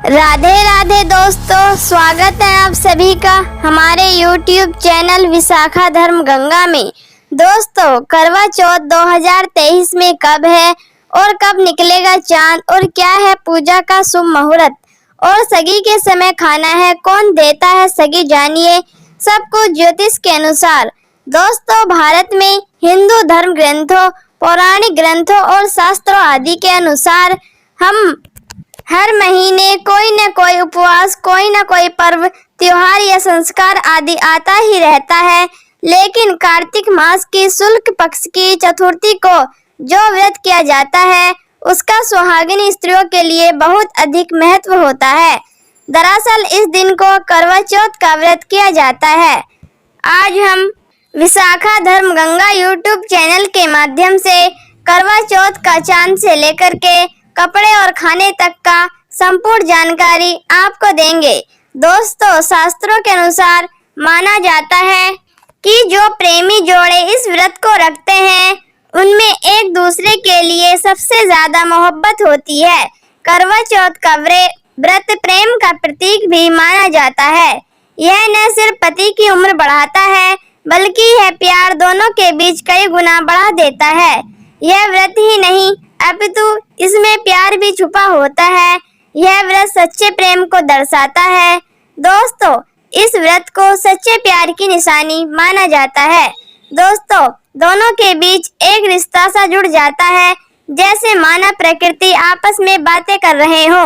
राधे राधे दोस्तों, स्वागत है आप सभी का हमारे YouTube चैनल विशाखा धर्म गंगा में। दोस्तों, करवा चौथ 2023 में कब है और कब निकलेगा चांद और क्या है पूजा का शुभ मुहूर्त और सगी के समय खाना है, कौन देता है सगी, जानिए सब कुछ ज्योतिष के अनुसार। दोस्तों, भारत में हिंदू धर्म ग्रंथों, पौराणिक ग्रंथों और शास्त्रों आदि के अनुसार हम हर महीने कोई न कोई उपवास, कोई न कोई पर्व, त्योहार या संस्कार आदि आता ही रहता है। लेकिन कार्तिक मास की शुक्ल पक्ष की चतुर्थी को जो व्रत किया जाता है उसका सुहागिनी स्त्रियों के लिए बहुत अधिक महत्व होता है। दरअसल इस दिन को करवा चौथ का व्रत किया जाता है। आज हम विशाखा धर्म गंगा YouTube चैनल के माध्यम से करवा चौथ का चांद से लेकर के कपड़े और खाने तक का संपूर्ण जानकारी आपको देंगे। दोस्तों, शास्त्रों के अनुसार माना जाता है कि जो प्रेमी जोड़े इस व्रत को रखते हैं उनमें एक दूसरे के लिए सबसे ज्यादा मोहब्बत होती है। करवा चौथ का व्रत प्रेम का प्रतीक भी माना जाता है। यह न सिर्फ पति की उम्र बढ़ाता है बल्कि यह प्यार दोनों के बीच कई गुना बढ़ा देता है। यह व्रत ही नहीं अपितु इसमें प्यार भी छुपा होता है। यह व्रत सच्चे प्रेम को दर्शाता है। दोस्तों, इस व्रत को सच्चे प्यार की निशानी माना जाता है। दोस्तों, दोनों के बीच एक रिश्ता सा जुड़ जाता है, जैसे माना प्रकृति आपस में बातें कर रहे हो।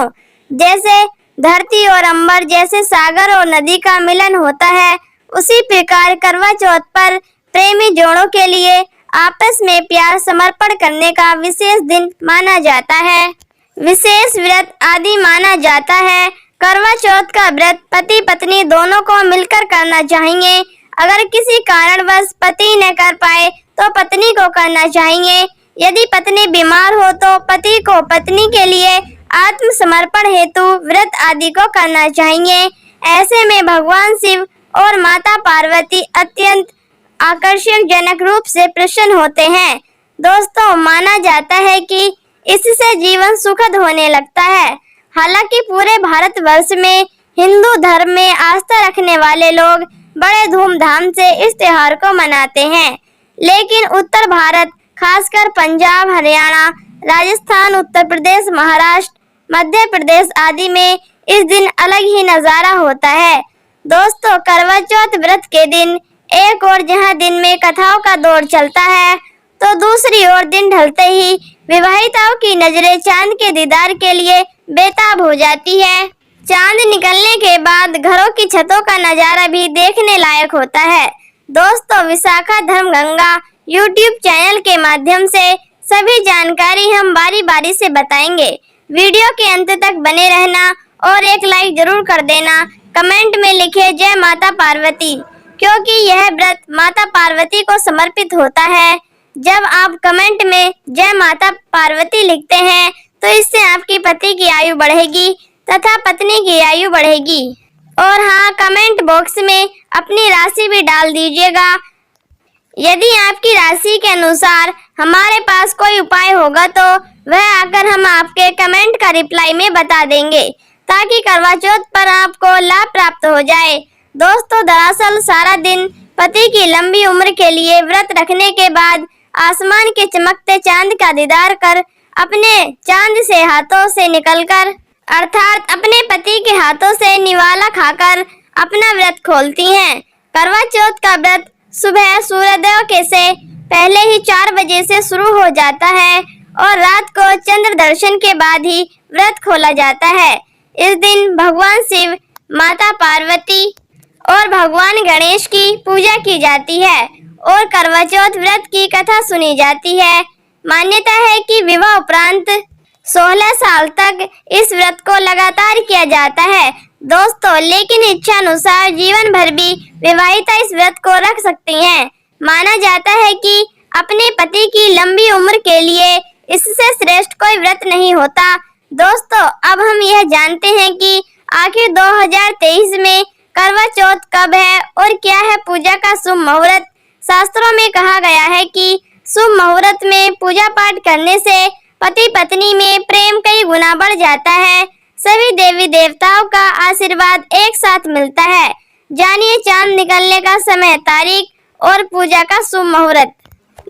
जैसे धरती और अंबर, जैसे सागर और नदी का मिलन होता है, उसी प्रकार करवा चौथ पर प्रेमी जोड़ों के लिए आपस में प्यार समर्पण करने का विशेष दिन माना जाता है। विशेष व्रत आदि माना जाता है। करवा चौथ का व्रत पति पत्नी दोनों को मिलकर करना चाहिए। अगर किसी कारणवश पति न कर पाए तो पत्नी को करना चाहिए। यदि पत्नी बीमार हो तो पति को पत्नी के लिए आत्मसमर्पण हेतु व्रत आदि को करना चाहिए। ऐसे में भगवान शिव और माता पार्वती अत्यंत आकर्षणजनक रूप से प्रसन्न होते हैं। दोस्तों, माना जाता है कि इससे जीवन सुखद होने लगता है। हालांकि पूरे भारतवर्ष में हिंदू धर्म में आस्था रखने वाले लोग बड़े धूमधाम से इस त्योहार को मनाते हैं, लेकिन उत्तर भारत, खासकर पंजाब, हरियाणा, राजस्थान, उत्तर प्रदेश, महाराष्ट्र, मध्य प्रदेश आदि में इस दिन अलग ही नजारा होता है। दोस्तों, करवा चौथ व्रत के दिन एक और जहां दिन में कथाओं का दौर चलता है तो दूसरी ओर दिन ढलते ही विवाहिताओं की नजरें चांद के दीदार के लिए बेताब हो जाती है। चांद निकलने के बाद घरों की छतों का नजारा भी देखने लायक होता है। दोस्तों, विशाखा धर्म गंगा YouTube चैनल के माध्यम से सभी जानकारी हम बारी बारी से बताएंगे। वीडियो के अंत तक बने रहना और एक लाइक जरूर कर देना। कमेंट में लिखे जय माता पार्वती, क्योंकि यह व्रत माता पार्वती को समर्पित होता है। जब आप कमेंट में जय माता पार्वती लिखते हैं तो इससे आपकी पति की आयु बढ़ेगी तथा पत्नी की आयु बढ़ेगी। और हाँ, कमेंट बॉक्स में अपनी राशि भी डाल दीजिएगा। यदि आपकी राशि के अनुसार हमारे पास कोई उपाय होगा तो वह आकर हम आपके कमेंट का रिप्लाई में बता देंगे, ताकि करवा चौथ पर आपको लाभ प्राप्त हो जाए। दोस्तों, दरअसल सारा दिन पति की लंबी उम्र के लिए व्रत रखने के बाद आसमान के चमकते चांद का दीदार कर अपने चांद से हाथों से निकलकर अर्थात अपने पति के हाथों से निवाला खाकर अपना व्रत खोलती हैं। करवा चौथ का व्रत सुबह सूर्योदय के से पहले ही 4 बजे से शुरू हो जाता है और रात को चंद्र दर्शन के बाद ही व्रत खोला जाता है। इस दिन भगवान शिव, माता पार्वती और भगवान गणेश की पूजा की जाती है और करवा चौथ व्रत की कथा सुनी जाती है। मान्यता है कि विवाह उपरांत 16 साल तक इस व्रत को लगातार किया जाता है। दोस्तों, लेकिन इच्छा अनुसार जीवन भर भी विवाहिता इस व्रत को रख सकती हैं। माना जाता है कि अपने पति की लंबी उम्र के लिए इससे श्रेष्ठ कोई व्रत नहीं होता। दोस्तों, अब हम यह जानते हैं कि आखिर 2023 में करवा चौथ कब है और क्या है पूजा का शुभ मुहूर्त। शास्त्रों में कहा गया है कि शुभ मुहूर्त में पूजा पाठ करने से पति पत्नी में प्रेम कई गुना बढ़ जाता है। सभी देवी देवताओं का आशीर्वाद एक साथ मिलता है। जानिए चांद निकलने का समय, तारीख और पूजा का शुभ मुहूर्त।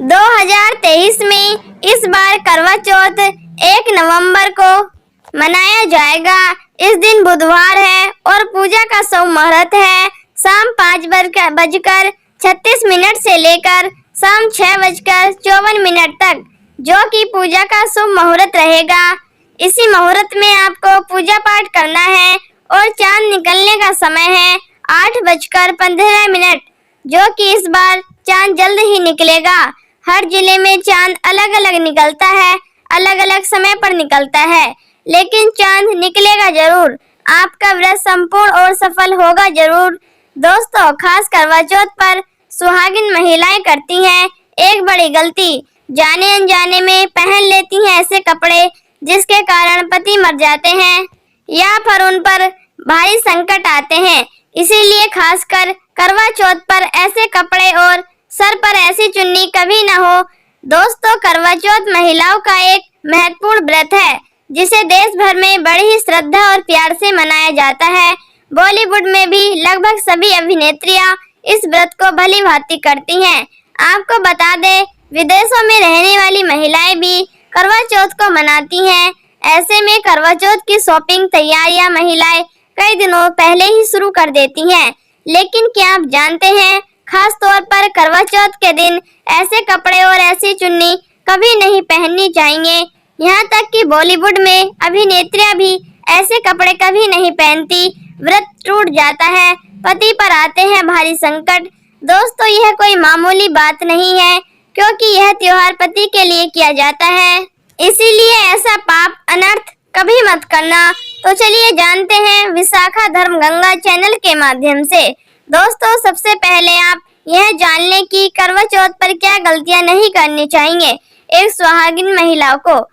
2023 में इस बार करवा चौथ 1 नवंबर को मनाया जाएगा। इस दिन बुधवार है और पूजा का शुभ मुहूर्त है शाम 5:36 से लेकर शाम 6:54 तक, जो कि पूजा का शुभ मुहूर्त रहेगा। इसी मुहूर्त में आपको पूजा पाठ करना है और चांद निकलने का समय है 8:15, जो कि इस बार चांद जल्द ही निकलेगा। हर जिले में चांद अलग अलग निकलता है, अलग अलग समय पर निकलता है, लेकिन चांद निकलेगा जरूर। आपका व्रत संपूर्ण और सफल होगा जरूर। दोस्तों, खास करवा चौथ पर सुहागिन महिलाएं करती हैं एक बड़ी गलती, जाने अनजाने में पहन लेती हैं ऐसे कपड़े जिसके कारण पति मर जाते हैं या फिर उन पर भारी संकट आते हैं। इसीलिए खासकर करवा चौथ पर ऐसे कपड़े और सर पर ऐसी चुन्नी कभी न हो। दोस्तों, करवा चौथ महिलाओं का एक महत्वपूर्ण व्रत है जिसे देश भर में बड़ी ही श्रद्धा और प्यार से मनाया जाता है। बॉलीवुड में भी लगभग सभी अभिनेत्रियां इस व्रत को भली भांति करती हैं। आपको बता दें, विदेशों में रहने वाली महिलाएं भी करवा चौथ को मनाती हैं। ऐसे में करवा चौथ की शॉपिंग तैयारियां महिलाएं कई दिनों पहले ही शुरू कर देती हैं। लेकिन क्या आप जानते हैं, खास तौर पर करवा चौथ के दिन ऐसे कपड़े और ऐसी चुन्नी कभी नहीं पहननी चाहिए। यहाँ तक कि बॉलीवुड में अभिनेत्रियां भी ऐसे कपड़े कभी नहीं पहनती। व्रत टूट जाता है, पति पर आते हैं भारी संकट। दोस्तों, यह कोई मामूली बात नहीं है, क्योंकि यह त्योहार पति के लिए किया जाता है। इसीलिए ऐसा पाप अनर्थ कभी मत करना। तो चलिए जानते हैं विशाखा धर्म गंगा चैनल के माध्यम से। दोस्तों, सबसे पहले आप यह जान लें कि करवा चौथ पर क्या गलतियां नहीं करनी चाहिए। एक सुहागिन महिला को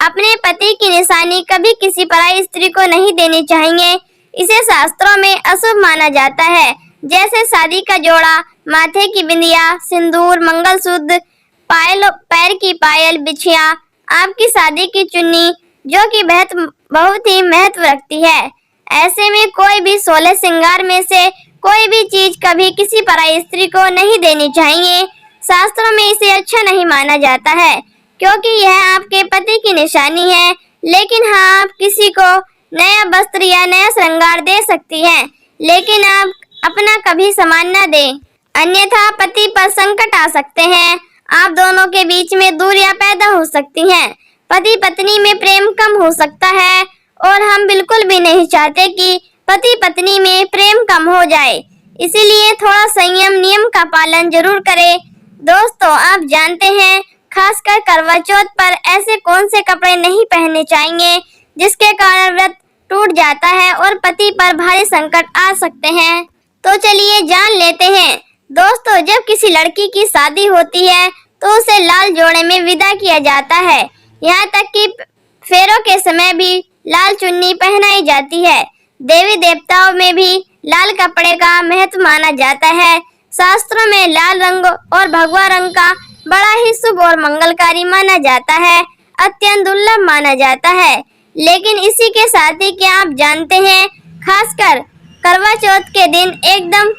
अपने पति की निशानी कभी किसी पराई स्त्री को नहीं देनी चाहिए। इसे शास्त्रों में अशुभ माना जाता है, जैसे शादी का जोड़ा, माथे की बिंदिया, सिंदूर, मंगलसूत्र, पायल, पैर की पायल, बिछिया, आपकी शादी की चुन्नी, जो कि बहुत ही महत्व रखती है। ऐसे में कोई भी 16 श्रृंगार में से कोई भी चीज कभी किसी पराई स्त्री को नहीं देनी चाहिए। शास्त्रों में इसे अच्छा नहीं माना जाता है, क्योंकि यह आपके पति की निशानी है। लेकिन हाँ, आप किसी को नया वस्त्र या नया श्रृंगार दे सकती हैं, लेकिन आप अपना कभी सामान न दें, अन्यथा पति पर संकट आ सकते हैं। आप दोनों के बीच में दूरियां पैदा हो सकती हैं, पति पत्नी में प्रेम कम हो सकता है, और हम बिल्कुल भी नहीं चाहते कि पति पत्नी में प्रेम कम हो जाए। इसीलिए थोड़ा संयम, नियम का पालन जरूर करें। दोस्तों, आप जानते हैं, खासकर करवा चौथ पर ऐसे कौन से कपड़े नहीं पहनने चाहिए जिसके कारण व्रत टूट जाता है और पति पर भारी संकट आ सकते हैं। तो चलिए जान लेते हैं। दोस्तों, जब किसी लड़की की शादी होती है तो उसे लाल जोड़े में विदा किया जाता है। यहाँ तक कि फेरों के समय भी लाल चुन्नी पहनाई जाती है। देवी देवताओं में भी लाल कपड़े का महत्व माना जाता है। शास्त्रों में लाल रंग और भगवा रंग का बड़ा ही शुभ और मंगलकारी माना जाता है, अत्यंत दुर्लभ माना जाता है। लेकिन इसी के साथ ही क्या आप जानते हैं, खासकर करवा चौथ के दिन एकदम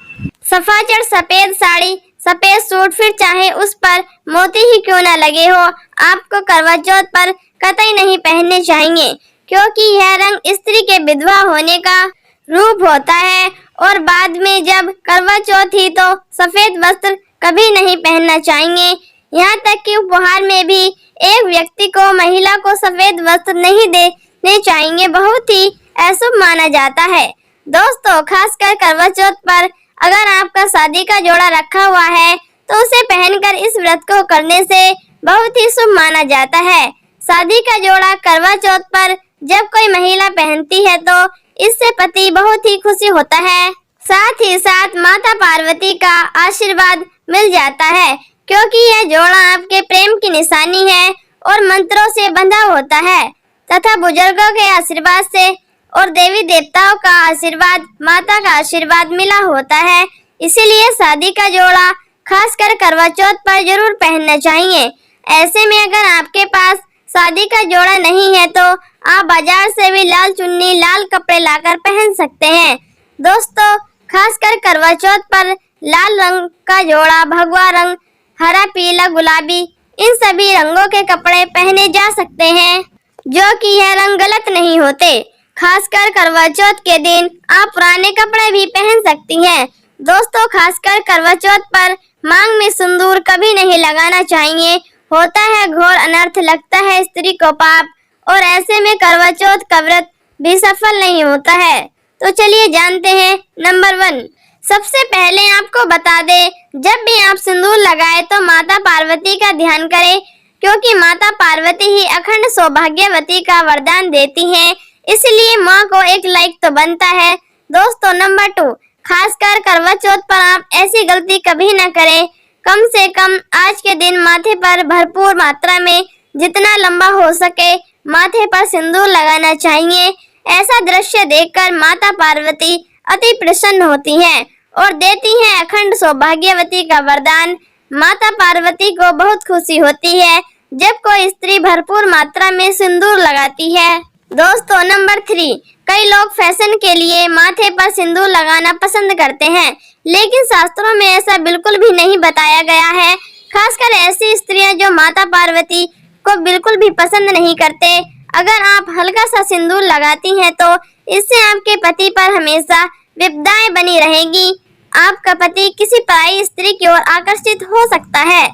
सफाचट सफेद साड़ी, सफेद सूट, फिर चाहे उस पर मोती ही क्यों न लगे हो, आपको करवा चौथ पर कतई नहीं पहनने चाहिए, क्योंकि यह रंग स्त्री के विधवा होने का रूप होता है। और बाद में जब करवा चौथ ही तो सफेद वस्त्र कभी नहीं पहनना चाहिए। यहाँ तक कि उपहार में भी एक व्यक्ति को, महिला को सफेद वस्त्र नहीं देने चाहिए, बहुत ही अशुभ माना जाता है। दोस्तों, खासकर करवा चौथ पर अगर आपका शादी का जोड़ा रखा हुआ है तो उसे पहनकर इस व्रत को करने से बहुत ही शुभ माना जाता है। शादी का जोड़ा करवा चौथ पर जब कोई महिला पहनती है तो इससे पति बहुत ही खुशी होता है, साथ ही साथ माता पार्वती का आशीर्वाद मिल जाता है, क्योंकि यह जोड़ा आपके प्रेम की निशानी है और मंत्रों से बंधा होता है तथा बुजुर्गों के आशीर्वाद से और देवी देवताओं का आशीर्वाद, माता का आशीर्वाद मिला होता है। इसीलिए शादी का जोड़ा खासकर करवा चौथ पर जरूर पहनना चाहिए। ऐसे में अगर आपके पास शादी का जोड़ा नहीं है तो आप बाजार से भी लाल चुन्नी लाल कपड़े लाकर पहन सकते हैं। दोस्तों, खासकर करवा चौथ पर लाल रंग का जोड़ा, भगवा रंग, हरा, पीला, गुलाबी, इन सभी रंगों के कपड़े पहने जा सकते हैं, जो कि यह रंग गलत नहीं होते। खासकर करवा चौथ के दिन आप पुराने कपड़े भी पहन सकती हैं। दोस्तों, खासकर करवा चौथ पर मांग में सिंदूर कभी नहीं लगाना चाहिए। होता है घोर अनर्थ, लगता है स्त्री को पाप, और ऐसे में करवा चौथ का व्रत भी सफल नहीं होता है। तो चलिए जानते हैं। नंबर 1, सबसे पहले आपको बता दें, जब भी आप सिंदूर लगाए तो माता पार्वती का ध्यान करें, क्योंकि माता पार्वती ही अखंड सौभाग्यवती का वरदान देती हैं। इसलिए माँ को एक लाइक तो बनता है। दोस्तों, नंबर 2, खासकर करवा चौथ पर आप ऐसी गलती कभी न करें। कम से कम आज के दिन माथे पर भरपूर मात्रा में जितना लंबा हो सके माथे पर सिंदूर लगाना चाहिए। ऐसा दृश्य देखकर माता पार्वती अति प्रसन्न होती हैं और देती हैं अखंड सौभाग्यवती का वरदान। माता पार्वती को बहुत खुशी होती है जब कोई स्त्री भरपूर मात्रा में सिंदूर लगाती है। दोस्तों, नंबर 3, कई लोग फैशन के लिए माथे पर सिंदूर लगाना पसंद करते हैं, लेकिन शास्त्रों में ऐसा बिल्कुल भी नहीं बताया गया है। खासकर ऐसी स्त्रियां जो माता पार्वती को बिल्कुल भी पसंद नहीं करते। अगर आप हल्का सा सिंदूर लगाती हैं तो इससे आपके पति पर हमेशा विपदाएं बनी रहेगी। आपका पति किसी पराई स्त्री की ओर आकर्षित हो सकता है।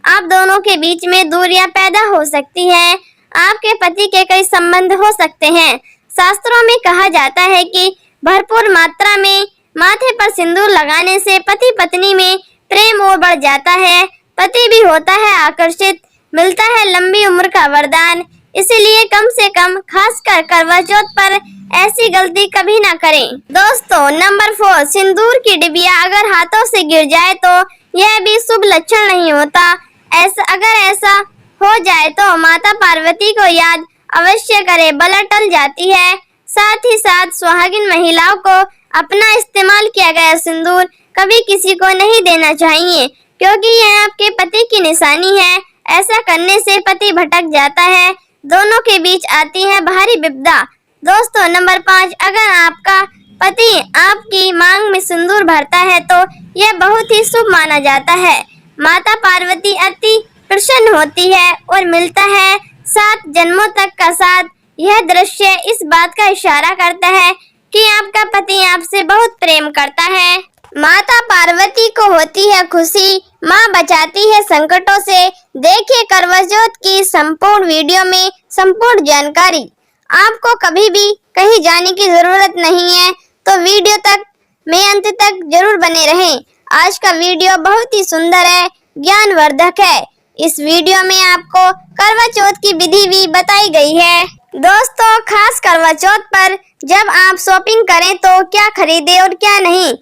आप दोनों के बीच में दूरियां पैदा हो सकती हैं। आपके पति के कई संबंध हो सकते हैं। शास्त्रों में कहा जाता है कि भरपूर मात्रा में माथे पर सिंदूर लगाने से पति पत्नी में प्रेम और बढ़ जाता है। पति भी होता है आकर्षित, मिलता है लंबी उम्र का वरदान। इसलिए कम से कम खासकर करवा चौथ पर ऐसी गलती कभी ना करें। दोस्तों, नंबर 4, सिंदूर की डिबिया अगर हाथों से गिर जाए तो यह भी शुभ लक्षण नहीं होता। अगर ऐसा हो जाए तो माता पार्वती को याद अवश्य करें, बला टल जाती है। साथ ही साथ सुहागिन महिलाओं को अपना इस्तेमाल किया गया सिंदूर कभी किसी को नहीं देना चाहिए, क्योंकि यह आपके पति की निशानी है। ऐसा करने से पति भटक जाता है, दोनों के बीच आती है भारी विपदा। दोस्तों, नंबर 5, अगर आपका पति आपकी मांग में सिंदूर भरता है तो यह बहुत ही शुभ माना जाता है। माता पार्वती अति प्रसन्न होती है और मिलता है 7 जन्मों तक का साथ। यह दृश्य इस बात का इशारा करता है कि आपका पति आपसे बहुत प्रेम करता है। माता पार्वती को होती है खुशी, माँ बचाती है संकटों से। देखिए करवा चौथ की संपूर्ण वीडियो में संपूर्ण जानकारी। आपको कभी भी कहीं जाने की जरूरत नहीं है, तो वीडियो तक में अंत तक जरूर बने रहें। आज का वीडियो बहुत ही सुंदर है, ज्ञानवर्धक है। इस वीडियो में आपको करवा चौथ की विधि भी बताई गई है। दोस्तों, खास करवा चौथ पर जब आप शॉपिंग करें तो क्या खरीदें और क्या नहीं,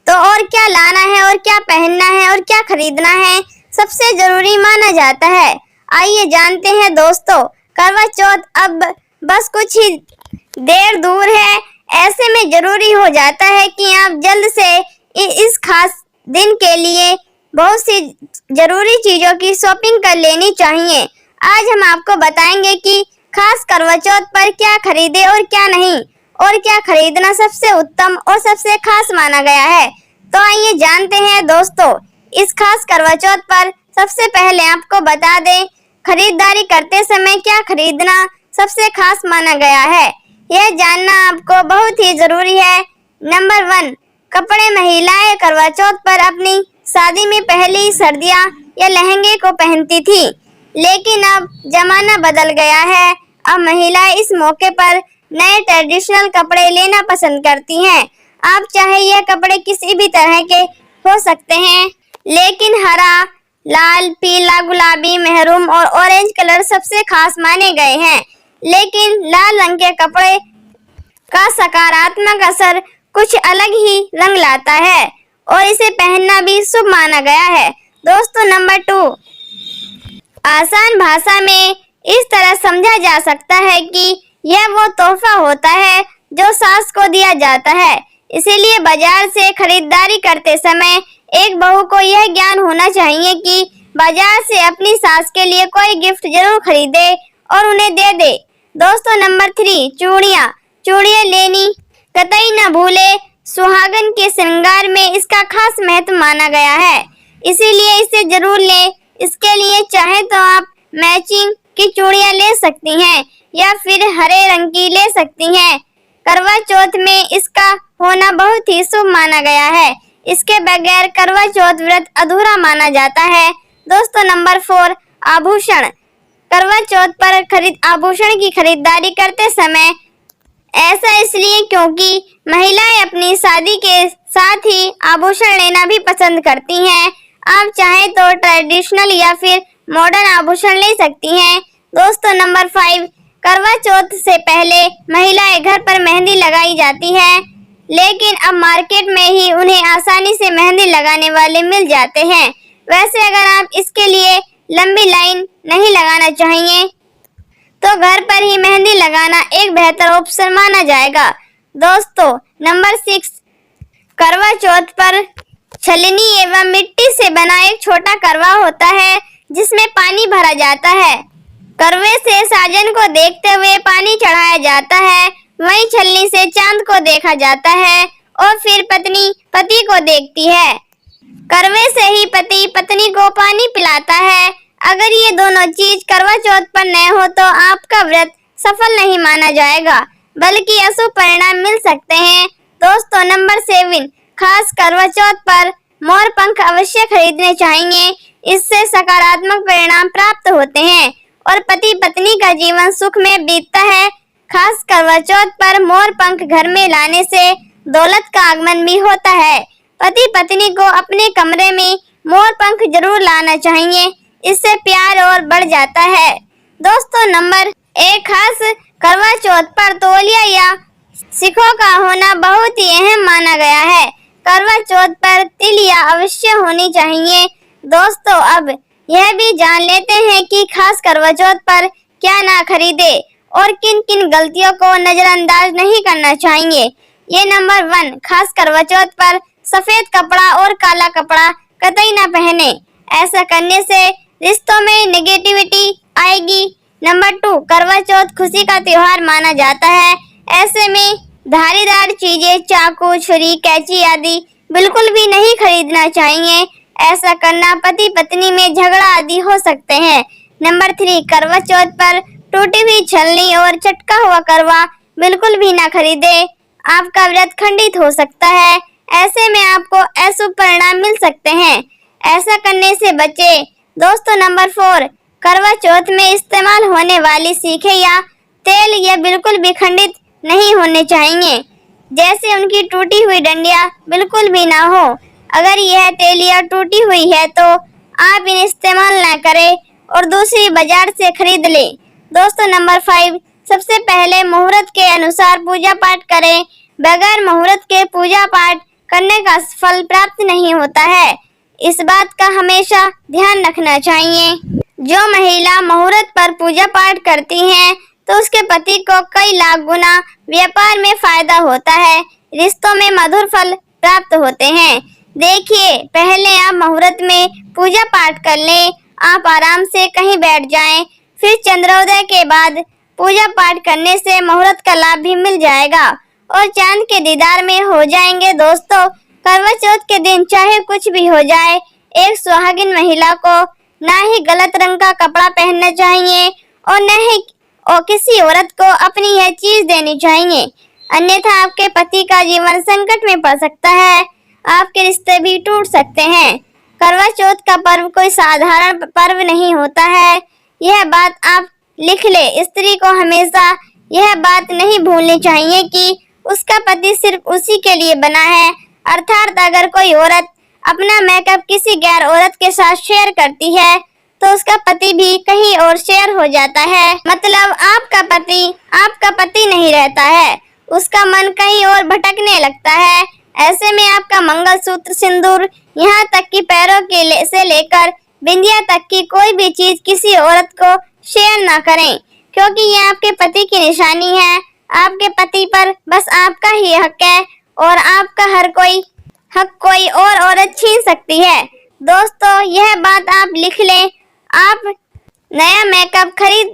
तो और क्या लाना है और क्या पहनना है और क्या खरीदना है, सबसे जरूरी माना जाता है। आइए जानते हैं दोस्तों। करवा चौथ अब बस कुछ ही देर दूर है। ऐसे में जरूरी हो जाता है कि आप जल्द से इस खास दिन के लिए बहुत सी जरूरी चीजों की शॉपिंग कर लेनी चाहिए। आज हम आपको बताएंगे कि खास करवा चौथ पर क्या खरीदे और क्या नहीं, और क्या खरीदना सबसे उत्तम और सबसे खास माना गया है। तो आइए जानते हैं दोस्तों। इस खास करवा चौथ पर सबसे पहले आपको बता दें, खरीदारी करते समय क्या खरीदना सबसे खास माना गया है, यह जानना आपको बहुत ही जरूरी है। नंबर 1, कपड़े। महिलाएं करवा चौथ पर अपनी शादी में पहली सर्दियां या लहंगे को पहनती थी, लेकिन अब जमाना बदल गया है। अब महिलाएं इस मौके पर नए ट्रेडिशनल कपड़े लेना पसंद करती हैं। आप चाहे यह कपड़े किसी भी तरह के हो सकते हैं, लेकिन हरा, लाल, पीला, गुलाबी, मेहरून और ऑरेंज कलर सबसे खास माने गए हैं। लेकिन लाल रंग के कपड़े का सकारात्मक असर कुछ अलग ही रंग लाता है और इसे पहनना भी शुभ माना गया है। दोस्तों, नंबर 2, आसान भाषा में इस तरह समझा जा सकता है कि यह वो तोहफा होता है जो सास को दिया जाता है। इसीलिए बाजार से खरीदारी करते समय एक बहू को यह ज्ञान होना चाहिए कि बाजार से अपनी सास के लिए कोई गिफ्ट जरूर खरीदे और उन्हें दे दे। दोस्तों नंबर 3, चूड़ियाँ। चूड़ियाँ लेनी कतई न भूले। सुहागन के श्रृंगार में इसका खास महत्व माना गया है, इसीलिए इसे जरूर ले। इसके लिए चाहे तो आप मैचिंग की चूड़ियाँ ले सकती हैं या फिर हरे रंग की ले सकती हैं। करवा चौथ में इसका होना बहुत ही शुभ माना गया है। इसके बगैर करवा चौथ व्रत अधूरा माना जाता है। दोस्तों नंबर 4, आभूषण। करवा चौथ पर आभूषण की खरीदारी करते समय ऐसा इसलिए क्योंकि महिलाएं अपनी शादी के साथ ही आभूषण लेना भी पसंद करती हैं। आप चाहें तो ट्रेडिशनल या फिर मॉडर्न आभूषण ले सकती हैं। दोस्तों नंबर 5, करवा चौथ से पहले महिलाएं घर पर मेहंदी लगाई जाती है, लेकिन अब मार्केट में ही उन्हें आसानी से मेहंदी लगाने वाले मिल जाते हैं। वैसे अगर आप इसके लिए लंबी लाइन नहीं लगाना चाहिए तो घर पर ही मेहंदी लगाना एक बेहतर ऑप्शन माना जाएगा। दोस्तों नंबर 6, करवा चौथ पर छलनी एवं मिट्टी से बना एक छोटा करवा होता है जिसमें पानी भरा जाता है। करवे से साजन को देखते हुए पानी चढ़ाया जाता है, वहीं छलनी से चांद को देखा जाता है और फिर पत्नी पति को देखती है। करवे से ही पति पत्नी को पानी पिलाता है। अगर ये दोनों चीज करवा चौथ पर न हो तो आपका व्रत सफल नहीं माना जाएगा, बल्कि अशुभ परिणाम मिल सकते हैं। दोस्तों नंबर 7, खास करवा चौथ पर मोर पंख अवश्य खरीदने चाहिए। इससे सकारात्मक परिणाम प्राप्त होते हैं और पति पत्नी का जीवन सुख में बीतता है। खास करवा चौथ पर मोर पंख घर में लाने से दौलत का आगमन भी होता है। पति पत्नी को अपने कमरे में मोर पंख जरूर लाना चाहिए, इससे प्यार और बढ़ जाता है। दोस्तों नंबर 1, खास करवा चौथ पर तौलिया या सिखों का होना बहुत ही अहम माना गया है। करवा चौथ पर तिलिया अवश्य होनी चाहिए। दोस्तों अब यह भी जान लेते हैं कि खास करवा चौथ पर क्या ना खरीदे और किन किन गलतियों को नजरअंदाज नहीं करना चाहिए। ये नंबर 1, खास करवा चौथ पर सफेद कपड़ा और काला कपड़ा कतई ना पहने। ऐसा करने से रिश्तों में नेगेटिविटी आएगी। नंबर 2, करवा चौथ खुशी का त्योहार माना जाता है। ऐसे में धारीदार चीजें चाकू, छुरी, कैंची आदि बिल्कुल भी नहीं खरीदना चाहिए। ऐसा करना पति पत्नी में झगड़ा आदि हो सकते हैं। नंबर 3, करवा चौथ पर टूटी हुई छलनी और चटका हुआ करवा बिल्कुल भी ना खरीदे, आपका व्रत खंडित हो सकता है। ऐसे में आपको अशुभ परिणाम मिल सकते हैं, ऐसा करने से बचे। दोस्तों नंबर 4, करवा चौथ में इस्तेमाल होने वाली सीखे या तेल ये बिल्कुल भी खंडित नहीं होने चाहिए, जैसे उनकी टूटी हुई डंडियां बिल्कुल भी ना हो। अगर यह तेलिया टूटी हुई है तो आप इन्हें इस्तेमाल न करें और दूसरी बाजार से खरीद लें। दोस्तों नंबर 5, सबसे पहले मुहूर्त के अनुसार पूजा पाठ करें। बगैर मुहूर्त के पूजा पाठ करने का फल प्राप्त नहीं होता है, इस बात का हमेशा ध्यान रखना चाहिए। जो महिला मुहूर्त पर पूजा पाठ करती हैं तो उसके पति को कई लाख गुना व्यापार में फायदा होता है, रिश्तों में मधुर फल प्राप्त होते हैं। देखिए, पहले आप मुहूर्त में पूजा पाठ कर लें, आप आराम से कहीं बैठ जाएं, फिर चंद्रोदय के बाद पूजा पाठ करने से मुहूर्त का लाभ भी मिल जाएगा और चांद के दीदार में हो जाएंगे। दोस्तों करवा चौथ के दिन चाहे कुछ भी हो जाए, एक सुहागिन महिला को ना ही गलत रंग का कपड़ा पहनना चाहिए और न ही किसी औरत को अपनी यह चीज देनी चाहिए, अन्यथा आपके पति का जीवन संकट में पड़ सकता है, आपके रिश्ते भी टूट सकते हैं। करवा चौथ का पर्व कोई साधारण पर्व नहीं होता है, यह बात आप लिख ले। स्त्री को हमेशा यह बात नहीं भूलनी चाहिए कि उसका पति सिर्फ उसी के लिए बना है, अर्थात अगर कोई औरत अपना मेकअप किसी गैर औरत के साथ शेयर करती है तो उसका पति भी कहीं और शेयर हो जाता है, मतलब आपका पति नहीं रहता है, उसका मन कहीं और भटकने लगता है। ऐसे में आपका मंगलसूत्र, सिंदूर, यहाँ तक कि पैरों के से लेकर बिंदिया तक की कोई भी चीज किसी औरत को शेयर ना करें, क्योंकि ये आपके पति की निशानी है। आपके पति पर बस आपका ही हक है और आपका हर कोई हक कोई और औरत छीन सकती है। दोस्तों यह बात आप लिख लें। आप नया मेकअप खरीद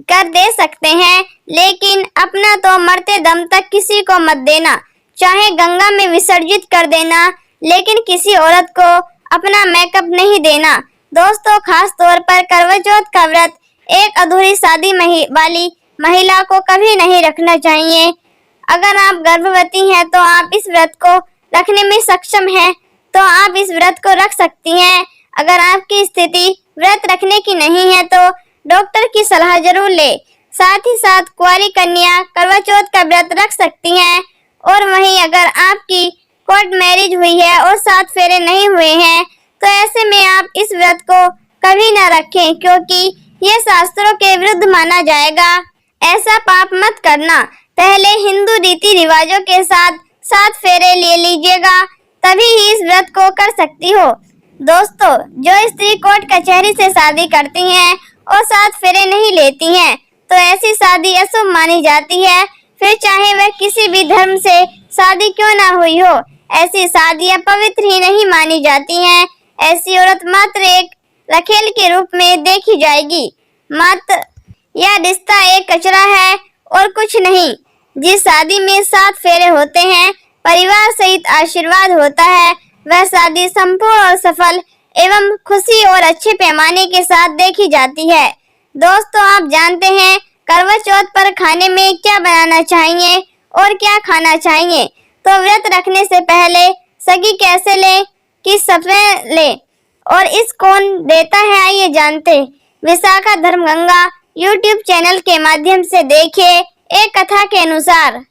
कर दे सकते हैं, लेकिन अपना तो मरते दम तक किसी को मत देना। चाहे गंगा में विसर्जित कर देना, लेकिन किसी औरत को अपना मेकअप नहीं देना। दोस्तों, खास तौर पर करवा चौथ का व्रत एक अधूरी शादी वाली महिला को कभी नहीं रखना चाहिए। अगर आप गर्भवती हैं तो आप इस व्रत को रखने में सक्षम हैं, तो आप इस व्रत को रख सकती हैं। अगर आपकी स्थिति व्रत रखने की नहीं है तो डॉक्टर की सलाह जरूर ले। साथ ही साथ कुंवारी कन्या करवा चौथ का व्रत रख सकती हैं। और वहीं अगर आपकी कोर्ट मैरिज हुई है और 7 फेरे नहीं हुए हैं, तो ऐसे में आप इस व्रत को कभी न रखें, क्योंकि ये शास्त्रों के विरुद्ध माना जाएगा। ऐसा पाप मत करना। पहले हिंदू रीति रिवाजों के साथ 7 फेरे ले लीजिएगा, तभी ही इस व्रत को कर सकती हो। दोस्तों, जो स्त्री कोर्ट कचहरी से शादी करती हैं और 7 फेरे नहीं लेती हैं, तो ऐसी शादी अशुभ मानी जाती है। फिर चाहे वह किसी भी धर्म से शादी क्यों ना हुई हो, ऐसी शादियां पवित्र ही नहीं मानी जाती हैं। ऐसी औरत मात्र एक रखेल के रूप में देखी जाएगी। मात्र यह रिश्ता एक कचरा है और कुछ नहीं। जिस शादी में 7 फेरे होते हैं, परिवार सहित आशीर्वाद होता है, वह शादी संपूर्ण और सफल एवं खुशी और अच्छे पैमाने के साथ देखी जाती है। दोस्तों, आप जानते हैं करवा चौथ पर खाने में क्या बनाना चाहिए और क्या खाना चाहिए? तो व्रत रखने से पहले सगी कैसे ले, किस समय ले और इस कौन देता है, आइए जानते। विशाखा धर्मगंगा YouTube चैनल के माध्यम से देखिए। एक कथा के अनुसार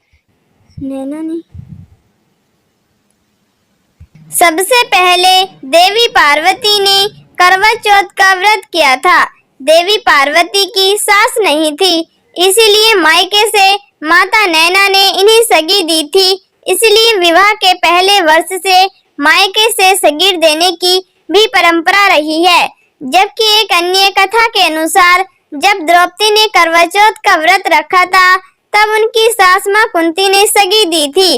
सबसे पहले देवी पार्वती ने करवा चौथ का व्रत किया था। देवी पार्वती की सास नहीं थी, इसीलिए मायके से माता नैना ने इन्हें सगी दी थी। इसलिए विवाह के पहले वर्ष से मायके से सगीर देने की भी परंपरा रही है। जबकि एक अन्य कथा के अनुसार जब द्रौपदी ने करवा चौथ का व्रत रखा था, तब उनकी सास मां कुंती ने सगी दी थी।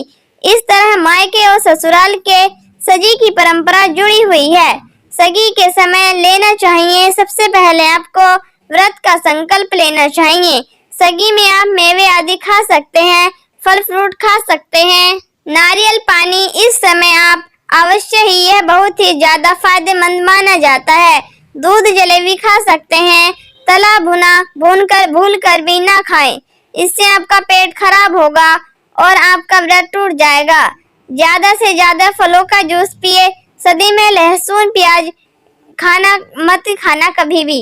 इस तरह मायके और ससुराल के सगी की परंपरा जुड़ी हुई है। सगी के समय लेना चाहिए, सबसे पहले आपको व्रत का संकल्प लेना चाहिए। सगी में आप मेवे आदि खा सकते हैं, फल फ्रूट खा सकते हैं, नारियल पानी इस समय आप अवश्य ही, यह बहुत ही ज्यादा फायदेमंद माना जाता है। दूध जलेबी खा सकते हैं, तला भुना भूल कर भी ना खाएं, इससे आपका पेट खराब होगा और आपका व्रत टूट जाएगा। ज्यादा से ज्यादा फलों का जूस पिए। सदी में लहसुन प्याज मत खाना कभी भी,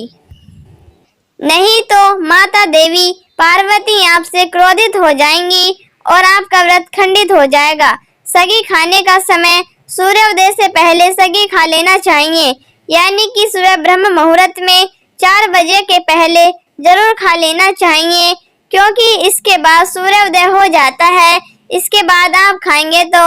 नहीं तो माता देवी पार्वती आपसे क्रोधित हो जाएंगी और आपका व्रत खंडित हो जाएगा। सगी खाने का समय सूर्योदय से पहले सगी खा लेना चाहिए, यानी कि सुबह ब्रह्म मुहूर्त में 4 बजे के पहले जरूर खा लेना चाहिए, क्योंकि इसके बाद सूर्योदय हो जाता है। इसके बाद आप खाएंगे तो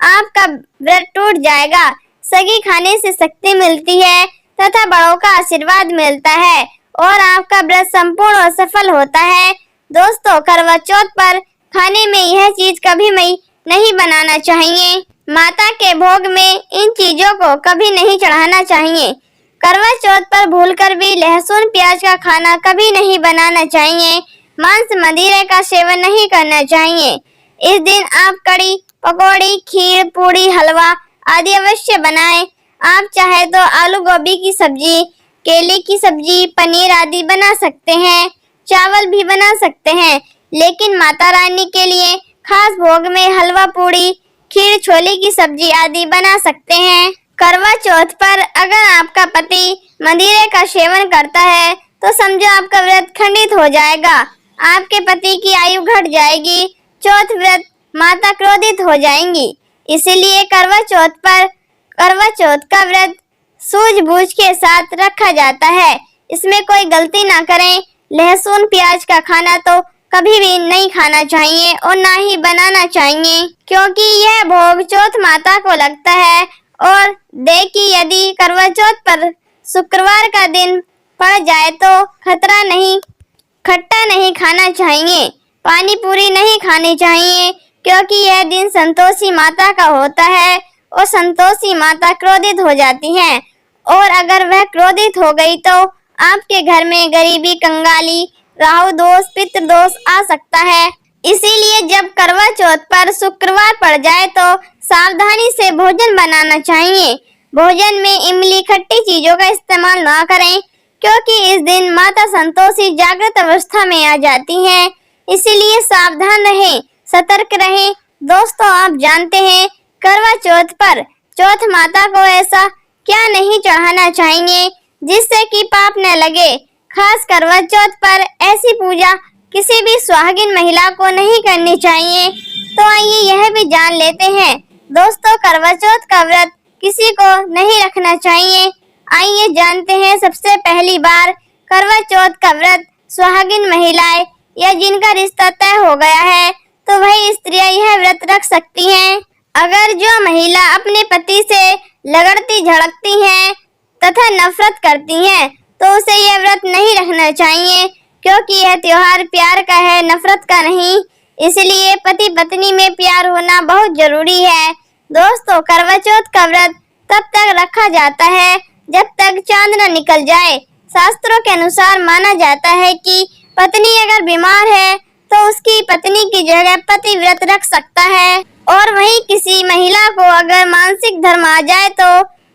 आपका व्रत टूट जाएगा। सगी खाने से शक्ति मिलती है तथा बड़ों का आशीर्वाद मिलता है और आपका व्रत संपूर्ण और सफल होता है। दोस्तों, करवा चौथ पर खाने में यह चीज कभी नहीं बनाना चाहिए। माता के भोग में इन चीजों को कभी नहीं चढ़ाना चाहिए। करवा चौथ पर भूलकर भी लहसुन प्याज का खाना कभी नहीं बनाना चाहिए। मांस मदिरे का सेवन नहीं करना चाहिए। इस दिन आप कड़ी, पकौड़ी, खीर, पूड़ी, हलवा आदि अवश्य बनाएं। आप चाहे तो आलू गोभी की सब्जी, केले की सब्जी, पनीर आदि बना सकते हैं। चावल भी बना सकते हैं, लेकिन माता रानी के लिए खास भोग में हलवा, पूड़ी, खीर, छोले की सब्जी आदि बना सकते हैं। करवा चौथ पर अगर आपका पति मदिरे का सेवन करता है तो समझो आपका व्रत खंडित हो जाएगा, आपके पति की आयु घट जाएगी। चौथ व्रत माता क्रोधित हो जाएंगी। इसीलिए करवा चौथ का व्रत सूझबूझ के साथ रखा जाता है। इसमें कोई गलती ना करें। लहसुन प्याज का खाना तो कभी भी नहीं खाना चाहिए और ना ही बनाना चाहिए, क्योंकि यह भोग चौथ माता को लगता है। और देखिए, यदि करवा चौथ पर शुक्रवार का दिन पड़ जाए तो खट्टा नहीं खाना चाहिए, पानी पूरी नहीं खानी चाहिए, क्योंकि यह दिन संतोषी माता का होता है और संतोषी माता क्रोधित हो जाती हैं। और अगर वह क्रोधित हो गई तो आपके घर में गरीबी, कंगाली, राहु दोष, पितृ दोष आ सकता है। इसीलिए जब करवा चौथ पर शुक्रवार पड़ जाए तो सावधानी से भोजन बनाना चाहिए। भोजन में इमली, खट्टी चीजों का इस्तेमाल ना करें, क्योंकि इस दिन माता संतोषी जागृत अवस्था में आ जाती हैं। इसीलिए सावधान रहें, सतर्क रहें। दोस्तों, आप जानते हैं करवा चौथ पर चौथ माता को ऐसा क्या नहीं चढ़ाना चाहिए जिससे कि पाप न लगे। खास करवा चौथ पर ऐसी पूजा किसी भी सुहागिन महिला को नहीं करनी चाहिए। तो आइए यह भी जान लेते हैं दोस्तों, करवा चौथ का व्रत किसी को नहीं रखना चाहिए। आइए जानते हैं। सबसे पहली बार करवा चौथ का व्रत सुहागिन महिलाएं या जिनका रिश्ता तय हो गया है तो वही स्त्रियां यह व्रत रख सकती हैं। अगर जो महिला अपने पति से लगड़ती झड़कती हैं तथा नफरत करती हैं तो उसे यह व्रत नहीं रखना चाहिए, क्योंकि यह त्योहार प्यार का है, नफरत का नहीं। इसलिए पति पत्नी में प्यार होना बहुत जरूरी है। दोस्तों, करवा चौथ का व्रत तब तक रखा जाता है जब तक चांद न निकल जाए। शास्त्रों के अनुसार माना जाता है कि पत्नी अगर बीमार है तो उसकी पत्नी की जगह पति व्रत रख सकता है। और वहीं किसी महिला को अगर मानसिक धर्म आ जाए तो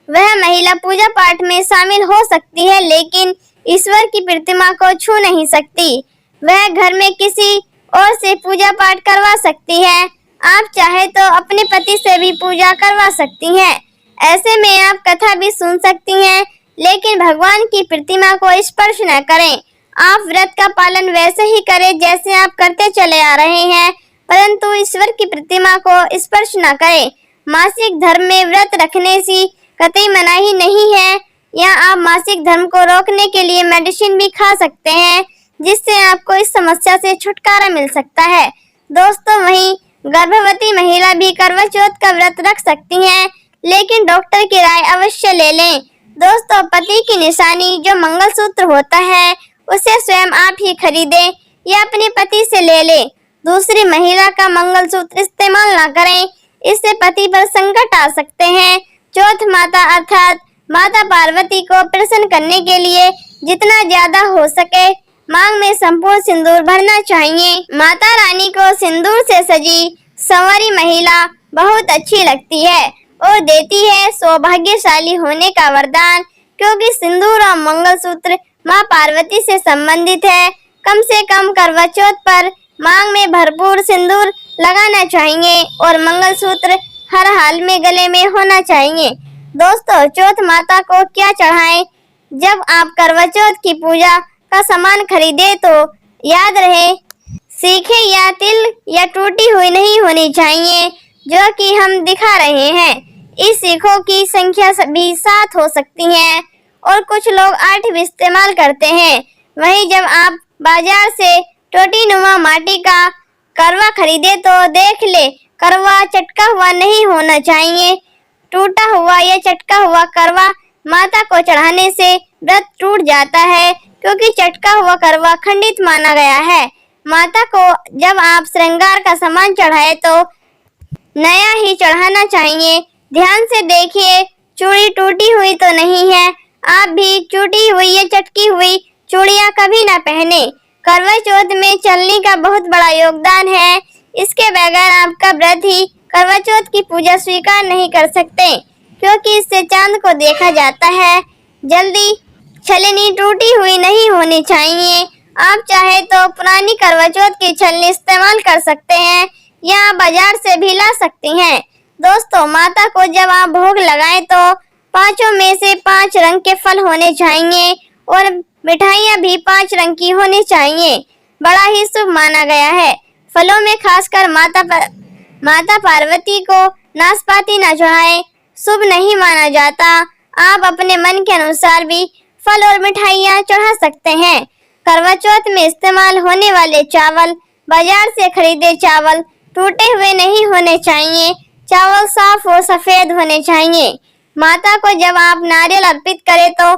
वह महिला पूजा पाठ में शामिल हो सकती है, लेकिन ईश्वर की प्रतिमा को छू नहीं सकती। वह घर में किसी और से पूजा पाठ करवा सकती है। आप चाहे तो अपने पति से भी पूजा करवा सकती हैं। ऐसे में आप कथा भी सुन सकती हैं, लेकिन भगवान की प्रतिमा को स्पर्श न करें। आप व्रत का पालन वैसे ही करें जैसे आप करते चले आ रहे हैं, परंतु ईश्वर की प्रतिमा को स्पर्श न करें। मासिक धर्म में व्रत रखने से कतई मनाही नहीं है। या आप मासिक धर्म को रोकने के लिए मेडिसिन भी खा सकते हैं, जिससे आपको इस समस्या से छुटकारा मिल सकता है। दोस्तों, वहीं गर्भवती महिला भी करवा चौथ का व्रत रख सकती हैं, लेकिन डॉक्टर की राय अवश्य ले लें। दोस्तों, पति की निशानी जो मंगलसूत्र होता है उसे स्वयं आप ही खरीदें या अपने पति से ले लें। दूसरी महिला का मंगलसूत्र इस्तेमाल ना करें, इससे पति पर संकट आ सकते हैं। चौथ माता अर्थात माता पार्वती को प्रसन्न करने के लिए जितना ज्यादा हो सके मांग में संपूर्ण सिंदूर भरना चाहिए। माता रानी को सिंदूर से सजी संवरी महिला बहुत अच्छी लगती है और देती है सौभाग्यशाली होने का वरदान, क्योंकि सिंदूर और मंगलसूत्र माँ पार्वती से संबंधित है। कम से कम करवा चौथ पर मांग में भरपूर सिंदूर लगाना चाहिए और मंगलसूत्र हर हाल में गले में होना चाहिए। दोस्तों, चौथ माता को क्या चढ़ाएं? जब आप करवा चौथ की पूजा का सामान खरीदे तो याद रहे सीखे या तिल या टूटी हुई नहीं होनी चाहिए, जो कि हम दिखा रहे हैं। इस सीखों की संख्या भी 7 हो सकती है और कुछ लोग 8 भी इस्तेमाल करते हैं। वहीं जब आप बाजार से टोटी नुमा माटी का करवा खरीदे तो देख ले करवा चटका हुआ नहीं होना चाहिए। टूटा हुआ या चटका हुआ करवा माता को चढ़ाने से व्रत टूट जाता है, क्योंकि चटका हुआ करवा खंडित माना गया है। माता को जब आप श्रृंगार का सामान चढ़ाए तो नया ही चढ़ाना चाहिए। ध्यान से देखिए, चूड़ी टूटी हुई तो नहीं है। आप भी टूटी हुई या चटकी हुई चूड़ियां कभी ना पहने। करवा चौथ में चलनी का बहुत बड़ा योगदान है। इसके बगैर आपका व्रत ही करवा चौथ की पूजा स्वीकार नहीं कर सकते, क्योंकि इससे चांद को देखा जाता है। जल्दी छलनी टूटी हुई नहीं होनी चाहिए। आप चाहे तो पुरानी करवा चौथ की छलनी इस्तेमाल कर सकते हैं या बाजार से भी ला सकती हैं। दोस्तों, माता को जब आप भोग लगाएं तो 5 में से 5 रंग के फल होने चाहिए और मिठाइयाँ भी 5 रंग की होनी चाहिए। बड़ा ही शुभ माना गया है। फलों में खासकर माता पार्वती को नाशपाती न चढ़ाएं, शुभ नहीं माना जाता। आप अपने मन के अनुसार भी फल और मिठाइयाँ चढ़ा सकते हैं। करवा चौथ में इस्तेमाल होने वाले चावल बाजार से खरीदे चावल टूटे हुए नहीं होने चाहिए। चावल साफ और सफेद होने चाहिए। माता को जब आप नारियल अर्पित करें तो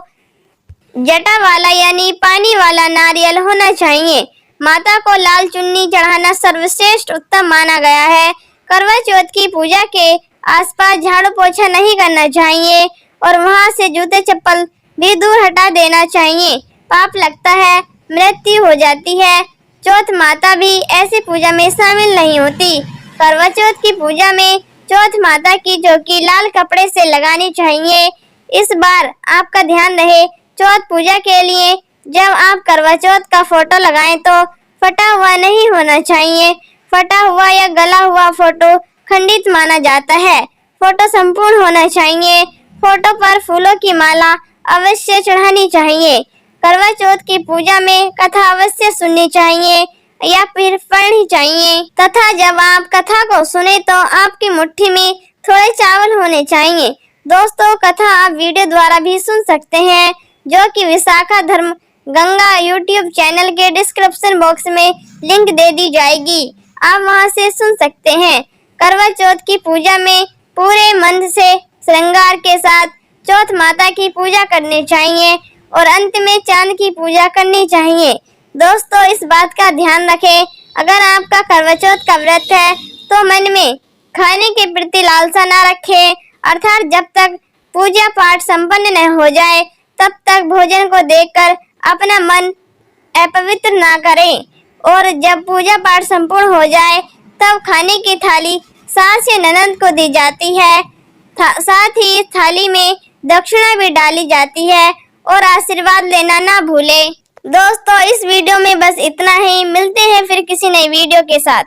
जटा वाला यानी पानी वाला नारियल होना चाहिए। माता को लाल चुन्नी चढ़ाना सर्वश्रेष्ठ उत्तम माना गया है। करवा चौथ की पूजा के आसपास झाड़ू पोछा नहीं करना चाहिए और वहां से जूते चप्पल भी दूर हटा देना चाहिए। पाप लगता है। मृत्यु हो जाती है। चौथ माता भी ऐसी पूजा में शामिल नहीं होती। करवा चौथ की पूजा में चौथ माता की चौकी लाल कपड़े से लगानी चाहिए। इस बार आपका ध्यान रहे, चौथ पूजा के लिए जब आप करवा चौथ का फोटो लगाएं तो फटा हुआ नहीं होना चाहिए। फटा हुआ या गला हुआ फोटो खंडित माना जाता है। फोटो संपूर्ण होना चाहिए। फोटो पर फूलों की माला अवश्य चढ़ानी चाहिए। करवा चौथ की पूजा में कथा अवश्य सुननी चाहिए या फिर पढ़नी चाहिए तथा जब आप कथा को सुने तो आपकी मुट्ठी में थोड़े चावल होने चाहिए। दोस्तों, कथा आप वीडियो द्वारा भी सुन सकते हैं, जो कि विशाखा धर्म गंगा यूट्यूब चैनल के डिस्क्रिप्शन बॉक्स में लिंक दे दी जाएगी। आप वहां से सुन सकते हैं। करवा चौथ की पूजा में पूरे मन से श्रृंगार के साथ चौथ माता की पूजा करनी चाहिए और अंत में चांद की पूजा करनी चाहिए। दोस्तों, इस बात का ध्यान रखें, अगर आपका करवा चौथ का व्रत है तो मन में खाने के प्रति लालसा न रखें, अर्थात जब तक पूजा पाठ संपन्न न हो जाए तब तक भोजन को देखकर अपना मन अपवित्र ना करें और जब पूजा पाठ संपूर्ण हो जाए तब खाने की थाली सास या ननद को दी जाती है। साथ ही इस थाली में दक्षिणा भी डाली जाती है और आशीर्वाद लेना ना भूले। दोस्तों, इस वीडियो में बस इतना ही। मिलते हैं फिर किसी नई वीडियो के साथ।